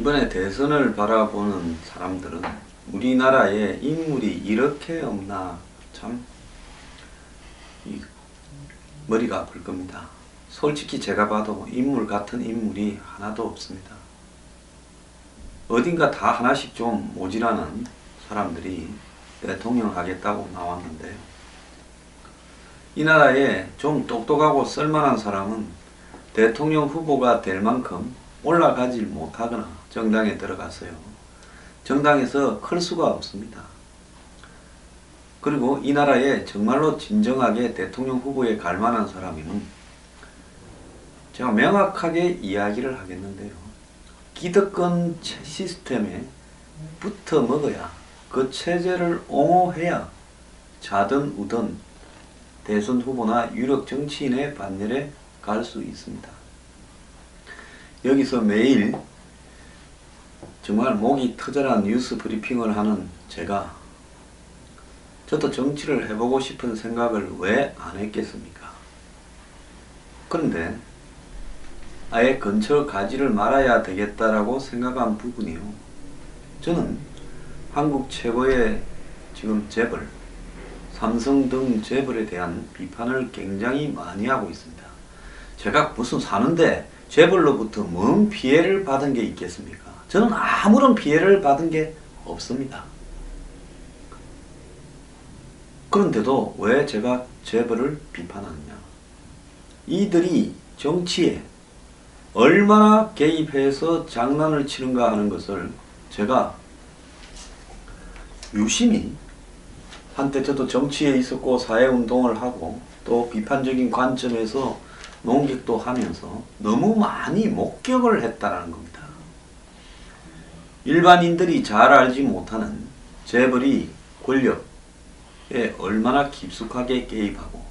이번에 대선을 바라보는 사람들은 우리나라에 인물이 이렇게 없나 참 머리가 아플 겁니다. 솔직히 제가 봐도 인물 같은 인물이 하나도 없습니다. 어딘가 다 하나씩 좀 모자라는 사람들이 대통령 하겠다고 나왔는데요. 이 나라에 좀 똑똑하고 쓸만한 사람은 대통령 후보가 될 만큼 올라가질 못하거나 정당에 들어가서요. 정당에서 클 수가 없습니다. 그리고 이 나라에 정말로 진정하게 대통령 후보에 갈 만한 사람이면 제가 명확하게 이야기를 하겠는데요. 기득권 시스템에 붙어 먹어야 그 체제를 옹호해야 자든 우든 대선 후보나 유력 정치인의 반열에 갈 수 있습니다. 여기서 매일 정말 목이 터져라 뉴스 브리핑을 하는 제가 저도 정치를 해보고 싶은 생각을 왜 안 했겠습니까? 그런데 아예 근처 가지를 말아야 되겠다라고 생각한 부분이요. 저는 한국 최고의 지금 재벌, 삼성 등 재벌에 대한 비판을 굉장히 많이 하고 있습니다. 제가 무슨 사는데 재벌로부터 뭔 피해를 받은 게 있겠습니까? 저는 아무런 피해를 받은 게 없습니다. 그런데도 왜 제가 재벌을 비판하느냐? 이들이 정치에 얼마나 개입해서 장난을 치는가 하는 것을 제가 유심히 한때 저도 정치에 있었고 사회운동을 하고 또 비판적인 관점에서 논객도 하면서 너무 많이 목격을 했다는 겁니다. 일반인들이 잘 알지 못하는 재벌이 권력에 얼마나 깊숙하게 개입하고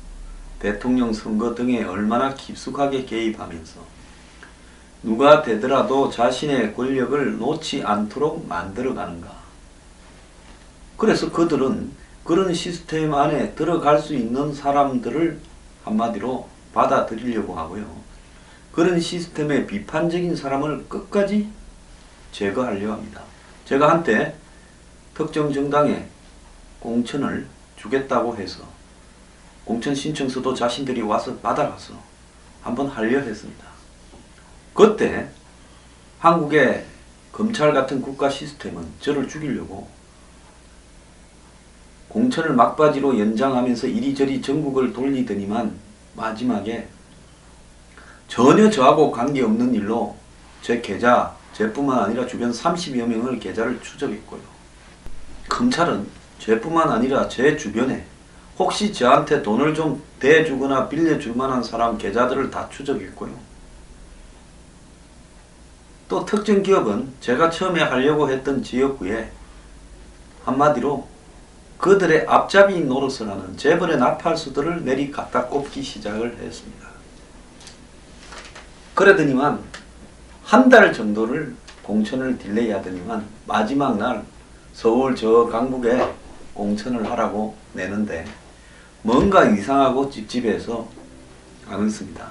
대통령 선거 등에 얼마나 깊숙하게 개입하면서 누가 되더라도 자신의 권력을 놓지 않도록 만들어가는가. 그래서 그들은 그런 시스템 안에 들어갈 수 있는 사람들을 한마디로 받아들이려고 하고요. 그런 시스템의 비판적인 사람을 끝까지 제거하려고 합니다. 제가 한때 특정 정당에 공천을 주겠다고 해서 공천 신청서도 자신들이 와서 받아가서 한번 하려 했습니다. 그때 한국의 검찰 같은 국가 시스템은 저를 죽이려고 공천을 막바지로 연장하면서 이리저리 전국을 돌리더니만 마지막에 전혀 저하고 관계없는 일로 제 계좌, 제뿐만 아니라 주변 30여 명의 계좌를 추적했고요. 검찰은 제뿐만 아니라 제 주변에 혹시 저한테 돈을 좀 대주거나 빌려줄 만한 사람 계좌들을 다 추적했고요. 또 특정 기업은 제가 처음에 하려고 했던 지역구에 한마디로 그들의 앞잡이 노릇을 하는 재벌의 나팔수들을 내리 갖다 꼽기 시작을 했습니다. 그러더니만 한 달 정도를 공천을 딜레이 하더니만 마지막 날 서울 저 강북에 공천을 하라고 내는데 뭔가 이상하고 찝찝해서 안 했습니다.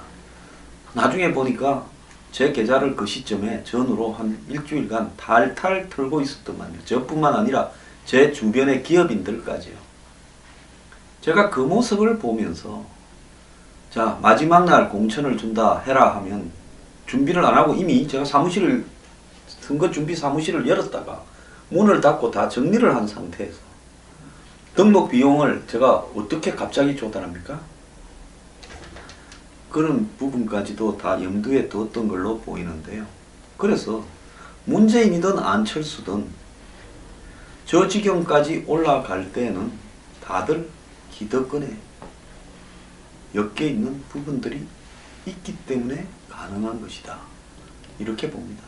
나중에 보니까 제 계좌를 그 시점에 전후로 한 일주일간 탈탈 털고 있었더만요. 저뿐만 아니라 제 주변의 기업인들까지요. 제가 그 모습을 보면서 자, 마지막 날 공천을 준다 해라 하면 준비를 안 하고 이미 제가 사무실을 선거 준비 사무실을 열었다가 문을 닫고 다 정리를 한 상태에서 등록 비용을 제가 어떻게 갑자기 조달합니까? 그런 부분까지도 다 염두에 두었던 걸로 보이는데요. 그래서 문재인이든 안철수든 저 지경까지 올라갈 때는 다들 기득권에 엮여 있는 부분들이 있기 때문에 가능한 것이다. 이렇게 봅니다.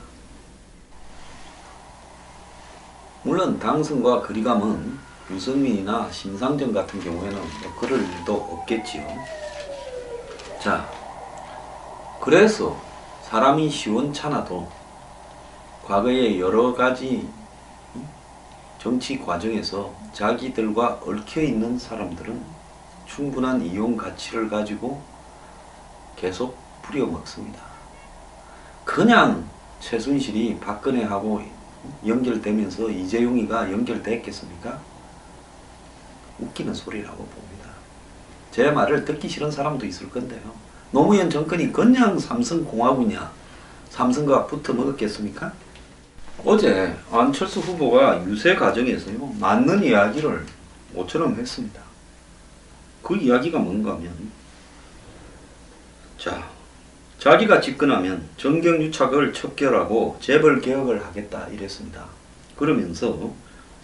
물론 당선과 거리감은 유승민이나 심상정 같은 경우에는 뭐 그럴 일도 없겠지요. 자, 그래서 사람이 시원찮아도 과거에 여러 가지 정치 과정에서 자기들과 얽혀있는 사람들은 충분한 이용 가치를 가지고 계속 부려먹습니다. 그냥 최순실이 박근혜하고 연결되면서 이재용이가 연결됐겠습니까? 웃기는 소리라고 봅니다. 제 말을 듣기 싫은 사람도 있을 건데요. 노무현 정권이 그냥 삼성공화국이냐, 삼성과 붙어 먹었겠습니까? 어제 안철수 후보가 유세 과정에서요, 맞는 이야기를 모처럼 했습니다. 그 이야기가 뭔가 하면, 자기가 집권하면 정경유착을 척결하고 재벌개혁을 하겠다 이랬습니다. 그러면서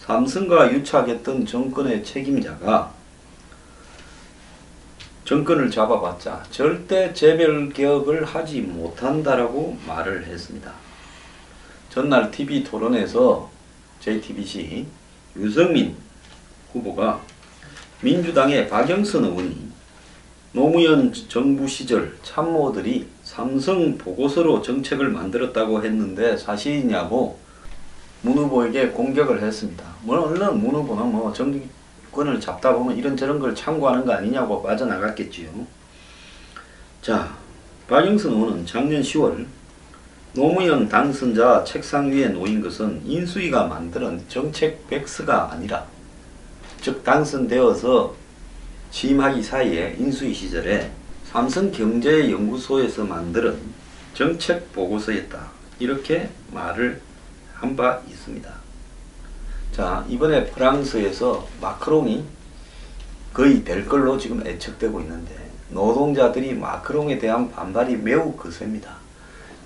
삼성과 유착했던 정권의 책임자가 정권을 잡아봤자 절대 재벌개혁을 하지 못한다라고 말을 했습니다. 전날 TV 토론에서 JTBC 유승민 후보가 민주당의 박영선 의원이 노무현 정부 시절 참모들이 삼성 보고서로 정책을 만들었다고 했는데 사실이냐고 문 후보에게 공격을 했습니다. 물론 문 후보는 정권을 잡다 보면 이런저런 걸 참고하는 거 아니냐고 빠져나갔겠지요. 자, 박영선 의원은 작년 10월 노무현 당선자 책상 위에 놓인 것은 인수위가 만드는 정책 백서가 아니라, 즉 당선되어서 취임하기 사이에 인수위 시절에 삼성경제연구소에서 만든 정책 보고서였다. 이렇게 말을 한 바 있습니다. 자, 이번에 프랑스에서 마크롱이 거의 될 걸로 지금 예측되고 있는데, 노동자들이 마크롱에 대한 반발이 매우 거셉니다.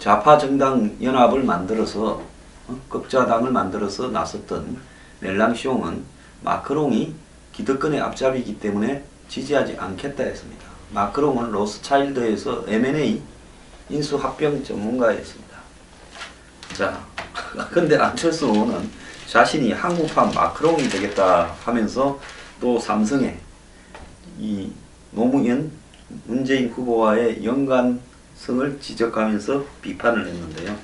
좌파 정당 연합을 만들어서 극좌당을 만들어서 나섰던 멜랑숑은 마크롱이 기득권의 앞잡이기 때문에 지지하지 않겠다 했습니다. 마크롱은 로스차일드에서 M&A 인수합병 전문가였습니다. 자, 근데 안철수 의원은 자신이 한국판 마크롱이 되겠다 하면서 또 삼성의 이 노무현 문재인 후보와의 연관성을 지적하면서 비판을 했는데요.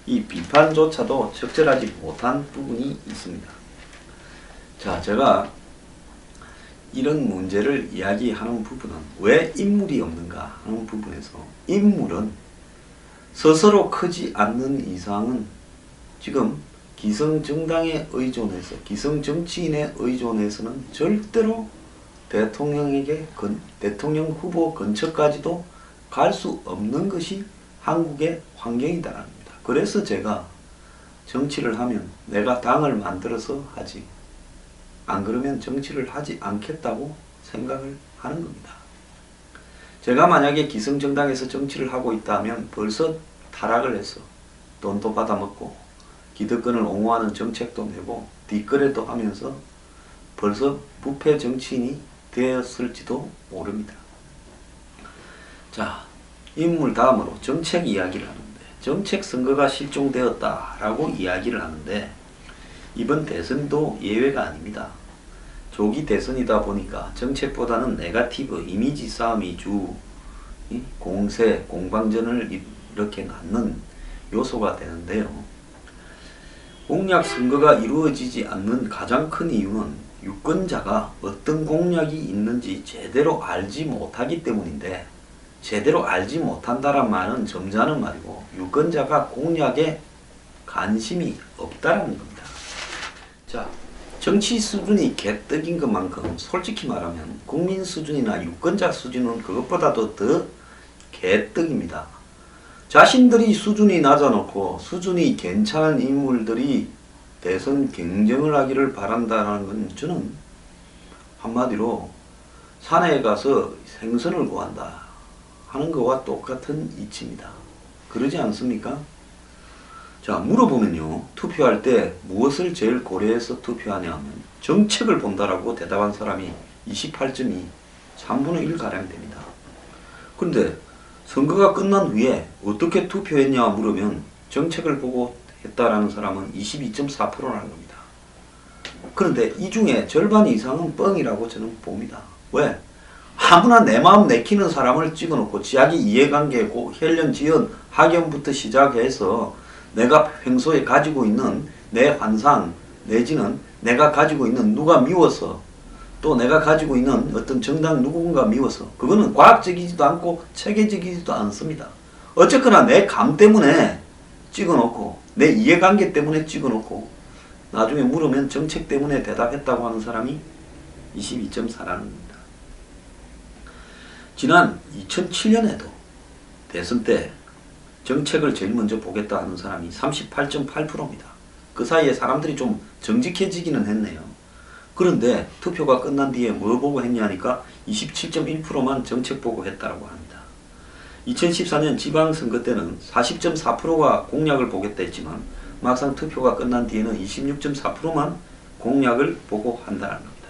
이 비판조차도 적절하지 못한 부분이 있습니다. 자, 제가 이런 문제를 이야기하는 부분은 왜 인물이 없는가 하는 부분에서, 인물은 스스로 크지 않는 이상은 지금 기성정당에 의존해서, 기성정치인에 의존해서는 절대로 대통령에게 대통령 후보 근처까지도 갈 수 없는 것이 한국의 환경이다라는 겁니다. 그래서 제가 정치를 하면 내가 당을 만들어서 하지, 안 그러면 정치를 하지 않겠다고 생각을 하는 겁니다. 제가 만약에 기성정당에서 정치를 하고 있다면 벌써 타락을 해서 돈도 받아먹고 기득권을 옹호하는 정책도 내고 뒷거래도 하면서 벌써 부패 정치인이 되었을지도 모릅니다. 자, 인물 다음으로 정책 이야기를 하는데, 정책 선거가 실종되었다라고 이야기를 하는데, 이번 대선도 예외가 아닙니다. 조기 대선이다 보니까 정책보다는 네거티브 이미지 싸움이 주 공세, 공방전을 이렇게 낳는 요소가 되는데요. 공약 선거가 이루어지지 않는 가장 큰 이유는 유권자가 어떤 공약이 있는지 제대로 알지 못하기 때문인데, 제대로 알지 못한다란 말은 점잖은 말이고, 유권자가 공약에 관심이 없다라는 겁니다. 자, 정치 수준이 개떡인 것만큼 솔직히 말하면 국민 수준이나 유권자 수준은 그것보다도 더 개떡입니다. 자신들이 수준이 낮아놓고 수준이 괜찮은 인물들이 대선 경쟁을 하기를 바란다는 건 저는 한마디로 산에 가서 생선을 구한다 하는 것과 똑같은 이치입니다. 그러지 않습니까? 자, 물어보면요, 투표할 때 무엇을 제일 고려해서 투표하냐 하면 정책을 본다라고 대답한 사람이 28.2, 3분의 1가량 됩니다. 그런데 선거가 끝난 후에 어떻게 투표했냐 물으면 정책을 보고 했다라는 사람은 22.4%라는 겁니다. 그런데 이 중에 절반 이상은 뻥이라고 저는 봅니다. 왜? 아무나 내 마음 내키는 사람을 찍어놓고 자기 이해관계, 혈연, 지연, 학연부터 시작해서 내가 평소에 가지고 있는 내 환상 내지는 내가 가지고 있는 누가 미워서, 또 내가 가지고 있는 어떤 정당 누군가 미워서, 그거는 과학적이지도 않고 체계적이지도 않습니다. 어쨌거나 내 감 때문에 찍어놓고 내 이해관계 때문에 찍어놓고 나중에 물으면 정책 때문에 대답했다고 하는 사람이 22.4라는 겁니다. 지난 2007년에도 대선 때 정책을 제일 먼저 보겠다 하는 사람이 38.8%입니다. 그 사이에 사람들이 좀 정직해지기는 했네요. 그런데 투표가 끝난 뒤에 뭐 보고 했냐니까 27.1%만 정책 보고 했다고 합니다. 2014년 지방선거 때는 40.4%가 공약을 보겠다 했지만 막상 투표가 끝난 뒤에는 26.4%만 공약을 보고 한다는 겁니다.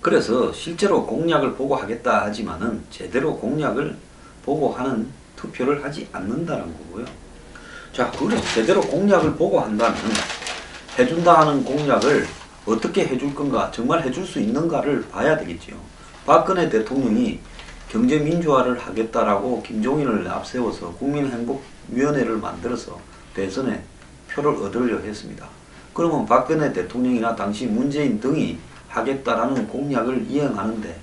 그래서 실제로 공약을 보고 하겠다 하지만은 제대로 공약을 보고 하는 투표를 하지 않는다는 거고요. 자, 그래서 제대로 공약을 보고 한다면 해준다 하는 공약을 어떻게 해줄 건가, 정말 해줄 수 있는가를 봐야 되겠지요. 박근혜 대통령이 경제민주화를 하겠다라고 김종인을 앞세워서 국민행복위원회를 만들어서 대선에 표를 얻으려 했습니다. 그러면 박근혜 대통령이나 당시 문재인 등이 하겠다라는 공약을 이행하는데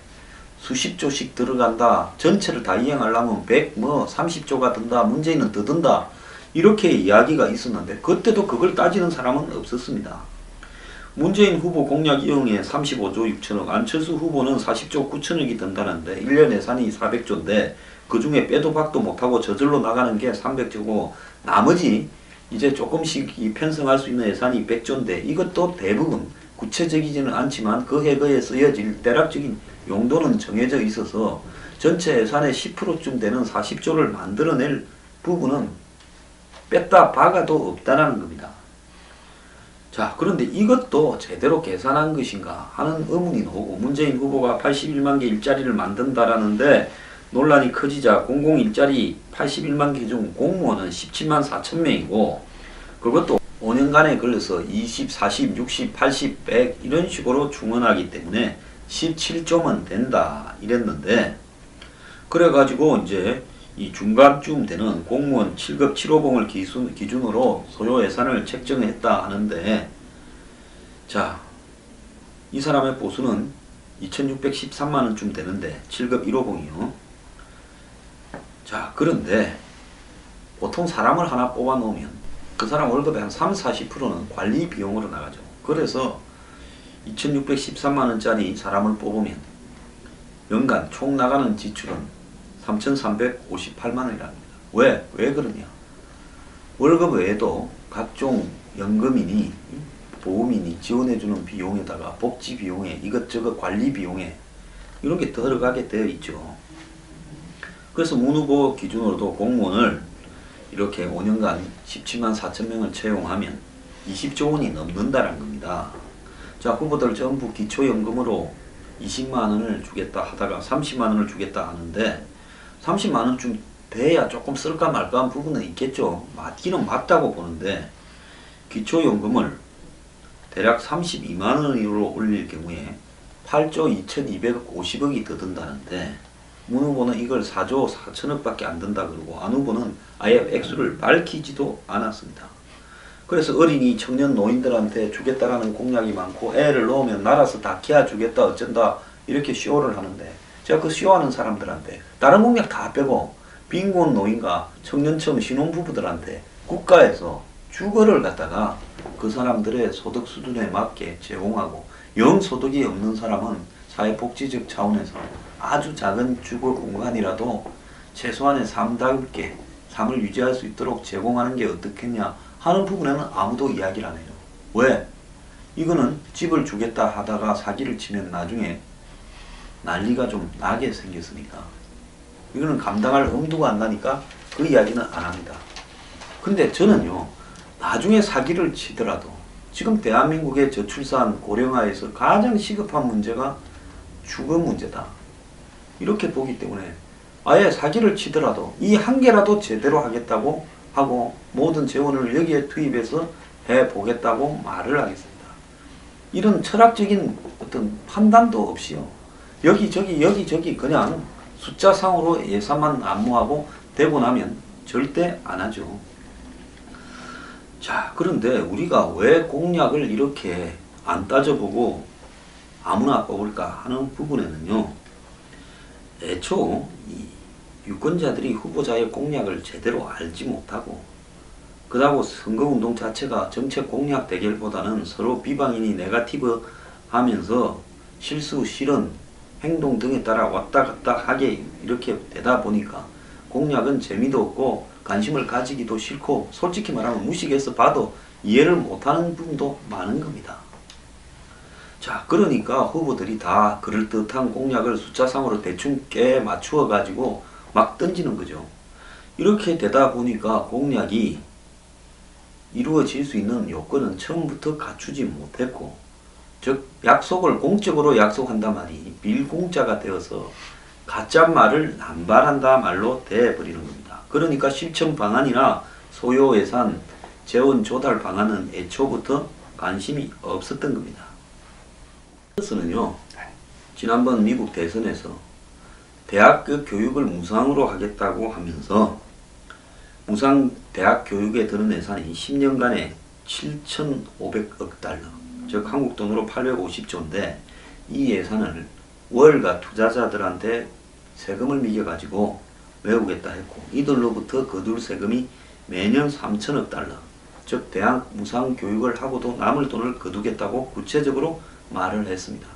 수십조씩 들어간다, 전체를 다 이행하려면 30조가 든다, 문재인은 더 든다, 이렇게 이야기가 있었는데 그때도 그걸 따지는 사람은 없었습니다. 문재인 후보 공약 이용에 35조 6천억, 안철수 후보는 40조 9천억이 든다는데 1년 예산이 400조인데 그 중에 빼도 박도 못하고 저절로 나가는 게 300조고 나머지 이제 조금씩 편성할 수 있는 예산이 100조인데 이것도 대부분 구체적이지는 않지만 그 해거에 쓰여질 대략적인 용도는 정해져 있어서 전체 예산의 10%쯤 되는 40조를 만들어낼 부분은 뺐다 박아도 없다는 겁니다. 자, 그런데 이것도 제대로 계산한 것인가 하는 의문이 나오고 문재인 후보가 81만 개 일자리를 만든다라는데 논란이 커지자 공공 일자리 81만 개 중 공무원은 17만 4천 명이고 그것도 5년간에 걸려서 20, 40, 60, 80, 100 이런 식으로 중원하기 때문에 17조면 된다 이랬는데 그래가지고 이제 이 중간쯤 되는 공무원 7급 7호봉을 기준으로 소요 예산을 책정했다 하는데 자, 이 사람의 보수는 2613만원쯤 되는데 7급 1호봉이요. 자, 그런데 보통 사람을 하나 뽑아 놓으면 그 사람 월급의 한 30-40%는 관리 비용으로 나가죠. 그래서 2613만원짜리 사람을 뽑으면 연간 총 나가는 지출은 3,358만원이랍니다. 왜 그러냐? 월급 외에도 각종 연금이니 보험이니 지원해주는 비용에다가 복지 비용에 이것저것 관리 비용에 이런 게 들어가게 되어 있죠. 그래서 문 후보 기준으로도 공무원을 이렇게 5년간 17만 4천 명을 채용하면 20조 원이 넘는다는 겁니다. 자, 후보들 전부 기초연금으로 20만원을 주겠다 하다가 30만원을 주겠다 하는데 30만원쯤 돼야 조금 쓸까 말까 한 부분은 있겠죠. 맞기는 맞다고 보는데 기초연금을 대략 32만원으로 올릴 경우에 8조 2250억이 더 든다는데 문 후보는 이걸 4조 4천억 밖에 안 든다 그러고 안 후보는 아예 액수를 밝히지도 않았습니다. 그래서 어린이 청년 노인들한테 주겠다라는 공약이 많고 애를 넣으면 나라서 다 키워주겠다 어쩐다 이렇게 쇼를 하는데 제가 그 쇼하는 사람들한테 다른 공약 다 빼고 빈곤 노인과 청년층 신혼부부들한테 국가에서 주거를 갖다가 그 사람들의 소득 수준에 맞게 제공하고 영 소득이 없는 사람은 사회복지적 차원에서 아주 작은 주거 공간이라도 최소한의 삶답게 삶을 유지할 수 있도록 제공하는 게 어떻겠냐 하는 부분에는 아무도 이야기를 안 해요. 왜? 이거는 집을 주겠다 하다가 사기를 치면 나중에 난리가 좀 나게 생겼으니까 이거는 감당할 엄두가 안 나니까 그 이야기는 안 합니다. 근데 저는요 나중에 사기를 치더라도 지금 대한민국의 저출산 고령화에서 가장 시급한 문제가 주거 문제다 이렇게 보기 때문에 아예 사기를 치더라도 이 한 개라도 제대로 하겠다고 하고 모든 재원을 여기에 투입해서 해보겠다고 말을 하겠습니다. 이런 철학적인 어떤 판단도 없이요 여기저기 그냥 숫자상으로 예산만 안무하고 되고 나면 절대 안 하죠. 자, 그런데 우리가 왜 공약을 이렇게 안 따져보고 아무나 뽑을까 하는 부분에는요 애초 이 유권자들이 후보자의 공약을 제대로 알지 못하고 그다고 선거운동 자체가 정책 공약 대결보다는 서로 비방이니 네거티브 하면서 실수, 실언, 행동 등에 따라 왔다 갔다 하게 이렇게 되다 보니까 공약은 재미도 없고 관심을 가지기도 싫고 솔직히 말하면 무식해서 봐도 이해를 못하는 부분도 많은 겁니다. 자, 그러니까 후보들이 다 그럴듯한 공약을 숫자상으로 대충 깨 맞추어 가지고 막 던지는 거죠. 이렇게 되다 보니까 공약이 이루어질 수 있는 요건은 처음부터 갖추지 못했고, 즉 약속을 공적으로 약속한다 말이 빌공짜가 되어서 가짜말을 남발한다 말로 돼버리는 겁니다. 그러니까 실천 방안이나 소요 예산, 재원 조달 방안은 애초부터 관심이 없었던 겁니다. 그래서는요, 지난번 미국 대선에서 대학교 교육을 무상으로 하겠다고 하면서 무상 대학 교육에 드는 예산이 10년간에 7,500억 달러, 즉 한국 돈으로 850조인데 이 예산을 월가 투자자들한테 세금을 매겨가지고 메우겠다 했고, 이들로부터 거둘 세금이 매년 3천억 달러, 즉 대학 무상 교육을 하고도 남을 돈을 거두겠다고 구체적으로 말을 했습니다.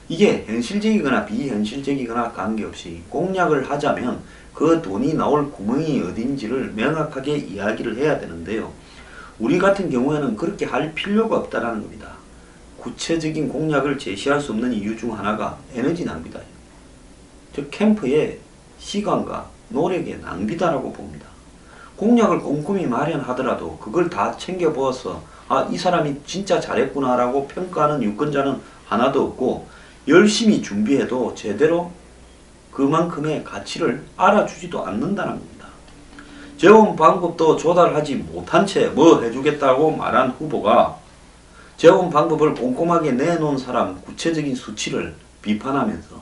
이게 현실적이거나 비현실적이거나 관계없이 공약을 하자면 그 돈이 나올 구멍이 어딘지를 명확하게 이야기를 해야 되는데요. 우리 같은 경우에는 그렇게 할 필요가 없다라는 겁니다. 구체적인 공약을 제시할 수 없는 이유 중 하나가 에너지 낭비다. 즉 캠프의 시간과 노력의 낭비다라고 봅니다. 공약을 꼼꼼히 마련하더라도 그걸 다 챙겨보아서 이 사람이 진짜 잘했구나 라고 평가하는 유권자는 하나도 없고, 열심히 준비해도 제대로 그만큼의 가치를 알아주지도 않는다는 겁니다. 재원 방법도 조달하지 못한 채 뭐 해주겠다고 말한 후보가 재원 방법을 꼼꼼하게 내놓은 사람 구체적인 수치를 비판하면서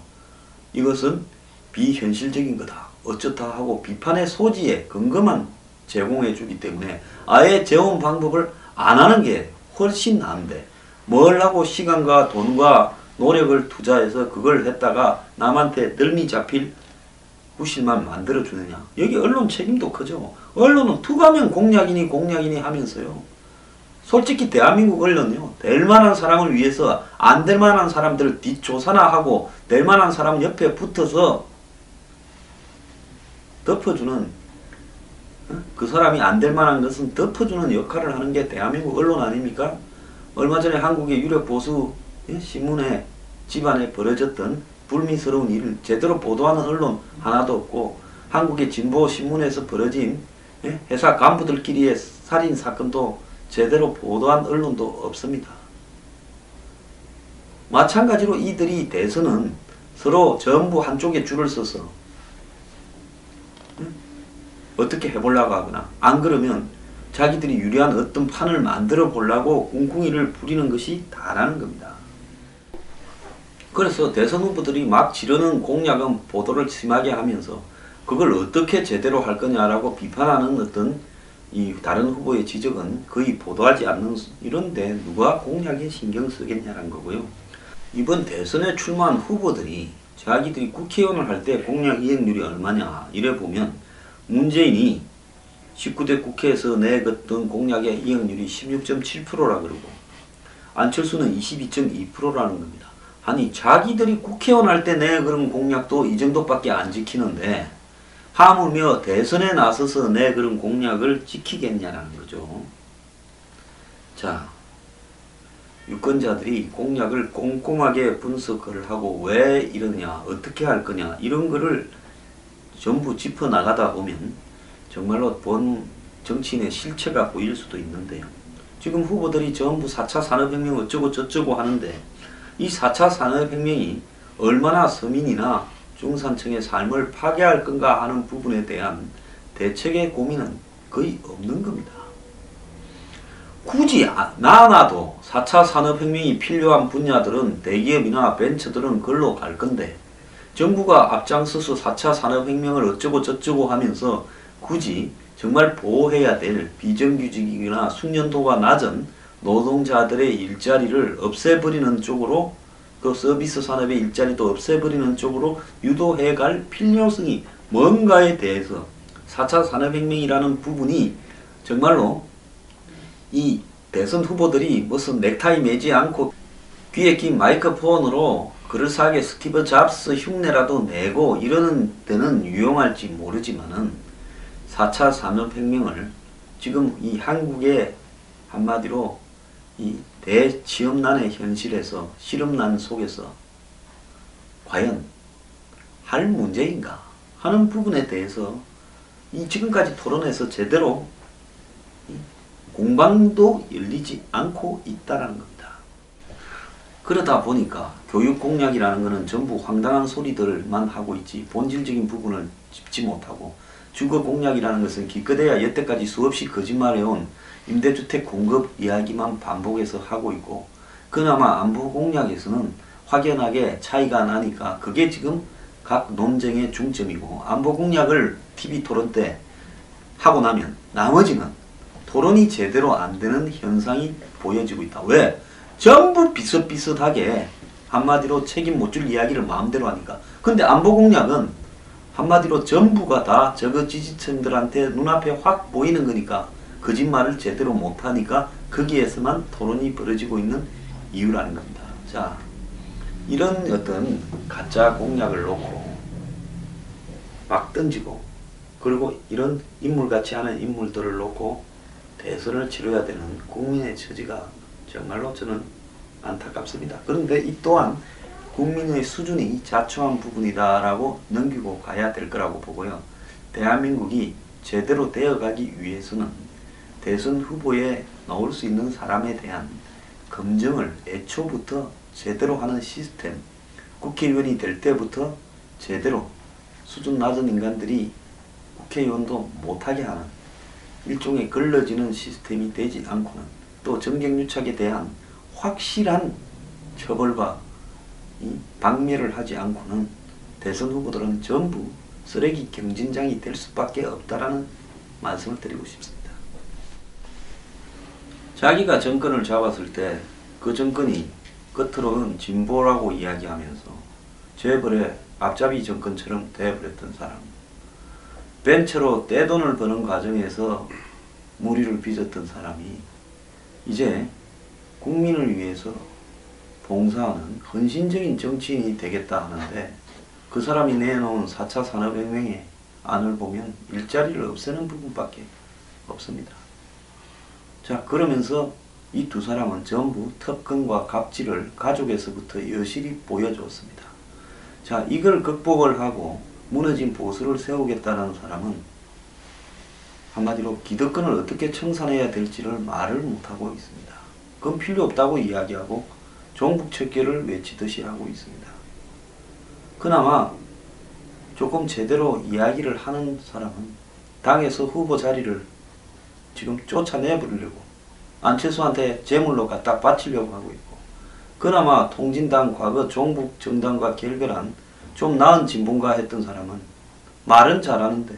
이것은 비현실적인 거다, 어쩌다 하고 비판의 소지에 근거만 제공해 주기 때문에 아예 재원 방법을 안 하는 게 훨씬 나은데 뭘 하고 시간과 돈과 노력을 투자해서 그걸 했다가 남한테 덜미 잡힐 구실만 만들어주느냐. 여기 언론 책임도 크죠. 언론은 투가면 공약이니 하면서요. 솔직히 대한민국 언론이요, 될 만한 사람을 위해서 안 될 만한 사람들 뒷조사나 하고 될 만한 사람 옆에 붙어서 덮어주는, 그 사람이 안 될 만한 것은 덮어주는 역할을 하는 게 대한민국 언론 아닙니까? 얼마 전에 한국의 유력 보수 신문에 집안에 벌어졌던 불미스러운 일을 제대로 보도하는 언론 하나도 없고, 한국의 진보 신문에서 벌어진 회사 간부들끼리의 살인 사건도 제대로 보도한 언론도 없습니다. 마찬가지로 이들이 대선은 서로 전부 한쪽에 줄을 서서 어떻게 해보려고 하거나, 안 그러면 자기들이 유리한 어떤 판을 만들어 보려고 꿍꿍이를 부리는 것이 다라는 겁니다. 그래서 대선 후보들이 막 지르는 공약은 보도를 심하게 하면서 그걸 어떻게 제대로 할 거냐라고 비판하는 어떤 이 다른 후보의 지적은 거의 보도하지 않는, 이런데 누가 공약에 신경 쓰겠냐는 거고요. 이번 대선에 출마한 후보들이 자기들이 국회의원을 할 때 공약 이행률이 얼마냐 이래 보면 문재인이 19대 국회에서 내었던 공약의 이행률이 16.7%라 그러고 안철수는 22.2%라는 겁니다. 아니 자기들이 국회의원 할 때 내걸은 공약도 이 정도밖에 안 지키는데 하물며 대선에 나서서 내걸은 공약을 지키겠냐라는 거죠. 자, 유권자들이 공약을 꼼꼼하게 분석을 하고 왜 이러냐, 어떻게 할 거냐 이런 거를 전부 짚어나가다 보면 정말로 본 정치인의 실체가 보일 수도 있는데요. 지금 후보들이 전부 4차 산업혁명 어쩌고 저쩌고 하는데 이 4차 산업혁명이 얼마나 서민이나 중산층의 삶을 파괴할 건가 하는 부분에 대한 대책의 고민은 거의 없는 겁니다. 굳이 나도 4차 산업혁명이 필요한 분야들은 대기업이나 벤처들은 글로 갈 건데 정부가 앞장서서 4차 산업혁명을 어쩌고 저쩌고 하면서 굳이 정말 보호해야 될 비정규직이거나 숙련도가 낮은 노동자들의 일자리를 없애버리는 쪽으로, 그 서비스 산업의 일자리도 없애버리는 쪽으로 유도해 갈 필요성이 뭔가에 대해서 4차 산업혁명이라는 부분이 정말로 이 대선 후보들이 무슨 넥타이 매지 않고 귀에 낀 마이크폰으로 그럴싸하게 스티브 잡스 흉내라도 내고 이러는 데는 유용할지 모르지만은 4차 산업혁명을 지금 이 한국의 한마디로 이 대취업난의 현실에서 실업난 속에서 과연 할 문제인가 하는 부분에 대해서 이 지금까지 토론에서 제대로 공방도 열리지 않고 있다는 겁니다. 그러다 보니까 교육 공약이라는 것은 전부 황당한 소리들만 하고 있지 본질적인 부분을 짚지 못하고, 주거 공약이라는 것은 기껏해야 여태까지 수없이 거짓말해온 임대주택 공급 이야기만 반복해서 하고 있고, 그나마 안보 공약에서는 확연하게 차이가 나니까 그게 지금 각 논쟁의 중점이고, 안보 공약을 TV 토론 때 하고 나면 나머지는 토론이 제대로 안 되는 현상이 보여지고 있다. 왜? 전부 비슷비슷하게 한마디로 책임 못 줄 이야기를 마음대로 하니까. 근데 안보 공약은 한마디로 전부가 다 저거 지지층들한테 눈앞에 확 보이는 거니까 거짓말을 제대로 못하니까 거기에서만 토론이 벌어지고 있는 이유라는 겁니다. 자, 이런 어떤 가짜 공약을 놓고 막 던지고, 그리고 이런 인물같이 하는 인물들을 놓고 대선을 치러야 되는 국민의 처지가 정말로 저는 안타깝습니다. 그런데 이 또한 국민의 수준이 자초한 부분이다라고 넘기고 가야 될 거라고 보고요. 대한민국이 제대로 되어가기 위해서는 대선 후보에 나올 수 있는 사람에 대한 검증을 애초부터 제대로 하는 시스템, 국회의원이 될 때부터 제대로 수준 낮은 인간들이 국회의원도 못하게 하는 일종의 걸러지는 시스템이 되지 않고는, 또 정경유착에 대한 확실한 처벌과 방매를 하지 않고는 대선 후보들은 전부 쓰레기 경진장이 될 수밖에 없다라는 말씀을 드리고 싶습니다. 자기가 정권을 잡았을 때 그 정권이 겉으로는 진보라고 이야기하면서 재벌의 앞잡이 정권처럼 되어버렸던 사람, 벤처로 떼돈을 버는 과정에서 무리를 빚었던 사람이 이제 국민을 위해서 봉사하는 헌신적인 정치인이 되겠다 하는데, 그 사람이 내놓은 4차 산업혁명의 안을 보면 일자리를 없애는 부분밖에 없습니다. 자, 그러면서 이 두 사람은 전부 특권과 갑질을 가족에서부터 여실히 보여주었습니다. 자, 이걸 극복을 하고 무너진 보수를 세우겠다는 사람은 한마디로 기득권을 어떻게 청산해야 될지를 말을 못하고 있습니다. 그건 필요 없다고 이야기하고 종북척결을 외치듯이 하고 있습니다. 그나마 조금 제대로 이야기를 하는 사람은 당에서 후보 자리를 지금 쫓아내버리려고 안철수한테 제물로 갖다 바치려고 하고 있고, 그나마 통진당 과거 종북 정당과 결별한 좀 나은 진보인가 했던 사람은 말은 잘하는데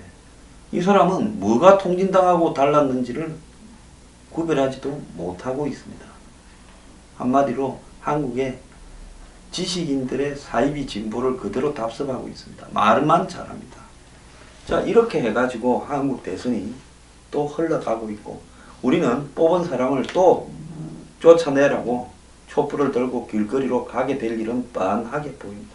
이 사람은 뭐가 통진당하고 달랐는지를 구별하지도 못하고 있습니다. 한마디로 한국의 지식인들의 사이비 진보를 그대로 답습하고 있습니다. 말만 잘합니다. 자, 이렇게 해가지고 한국 대선이 또 흘러가고 있고, 우리는 뽑은 사람을 또 쫓아내라고 촛불을 들고 길거리로 가게 될 일은 뻔하게 보입니다.